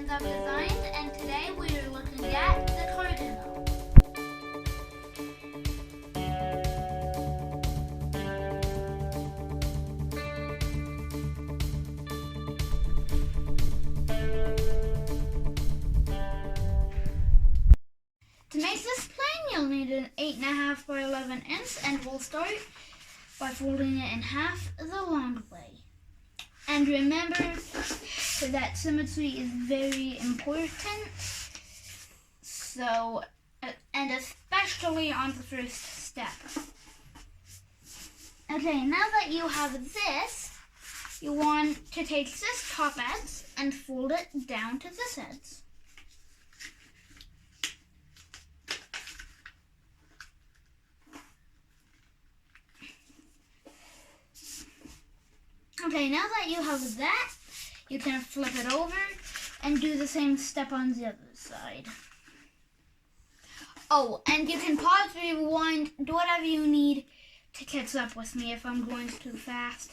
I've designed, and today we are looking at the Cardinal. To make this plane, you'll need an 8.5 by 11 inch, and we'll start by folding it in half the long way. And remember that symmetry is very important, so, and especially on the first step. Okay, now that you have this, you want to take this top edge and fold it down to this edge. Okay, now that you have that, you can flip it over and do the same step on the other side. Oh, and you can pause, rewind, do whatever you need to catch up with me if I'm going too fast.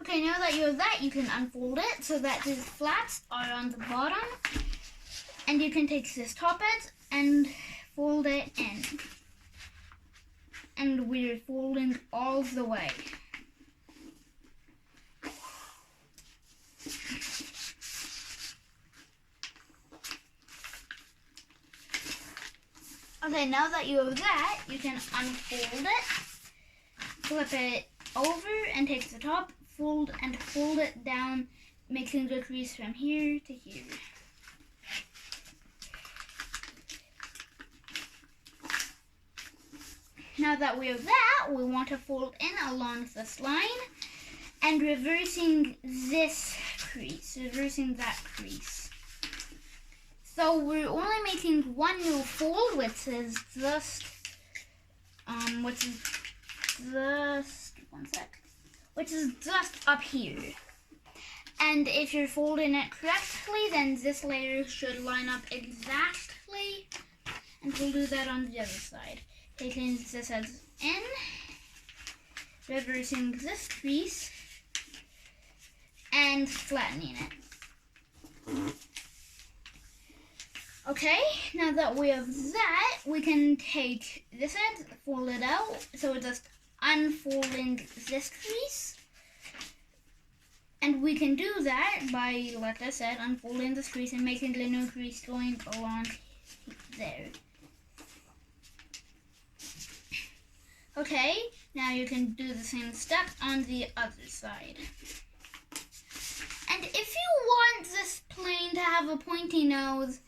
Okay, now that you have that, you can unfold it so that these flaps are on the bottom. And you can take this top edge and fold it in. And we're folding all the way. Okay, now that you have that, you can unfold it, flip it over, and take the top, fold it down, making a crease from here to here. Now that we have that, we want to fold in along this line and reversing this crease, reversing that crease. So we're only making one new fold, which is just up here. And if you're folding it correctly, then this layer should line up exactly. And we'll do that on the other side. Taking this edge in, reversing this crease, and flattening it. Okay, now that we have that, we can take this edge, fold it out, so we're just unfolding this crease. And we can do that by, like I said, unfolding this crease and making a new crease going along there. Okay, now you can do the same step on the other side. And if you want this plane to have a pointy nose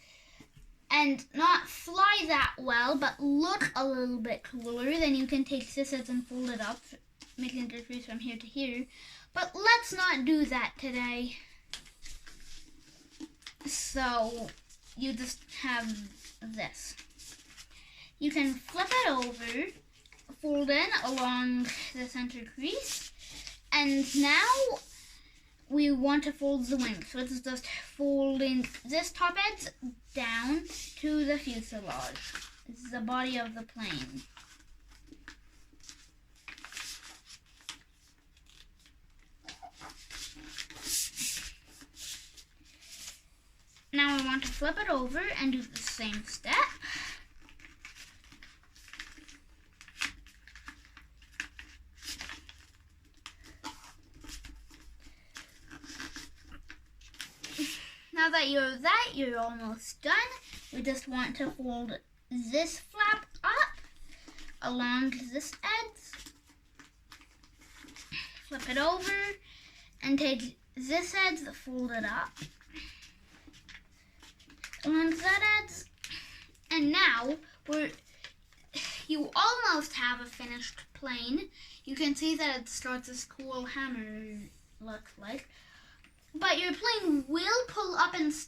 and not fly that well, but look a little bit cooler, then you can take this edge and fold it up, making a crease from here to here. But let's not do that today. So you just have this. You can flip it over, fold in along the center crease, and now we want to fold the wing. So it's just folding this top edge down to the fuselage. It's the body of the plane. Now we want to flip it over and do the same step. Now that you have that, you're almost done. We just want to fold this flap up along this edge. Flip it over and take this edge, fold it up along that edge. And now you almost have a finished plane. You can see that it starts this cool hammer look like. But your plane will pull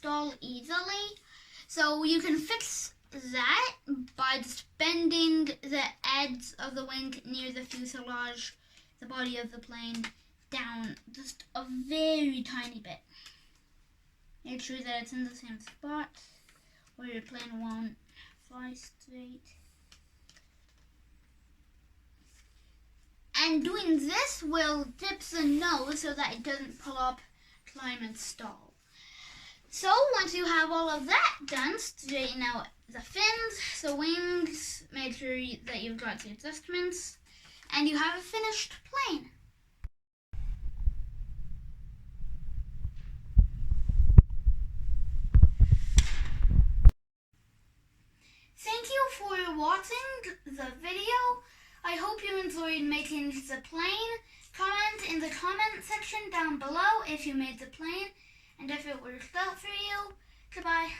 stall easily. So you can fix that by just bending the edge of the wing near the fuselage, the body of the plane, down just a very tiny bit. Make sure that it's in the same spot where your plane won't fly straight. And doing this will dip the nose so that it doesn't pull up, climb, and stall. So once you have all of that done, straighten out the fins, the wings, make sure that you've got the adjustments, and you have a finished plane. Thank you for watching the video. I hope you enjoyed making the plane. Comment in the comment section down below if you made the plane and if it worked out for you. Goodbye.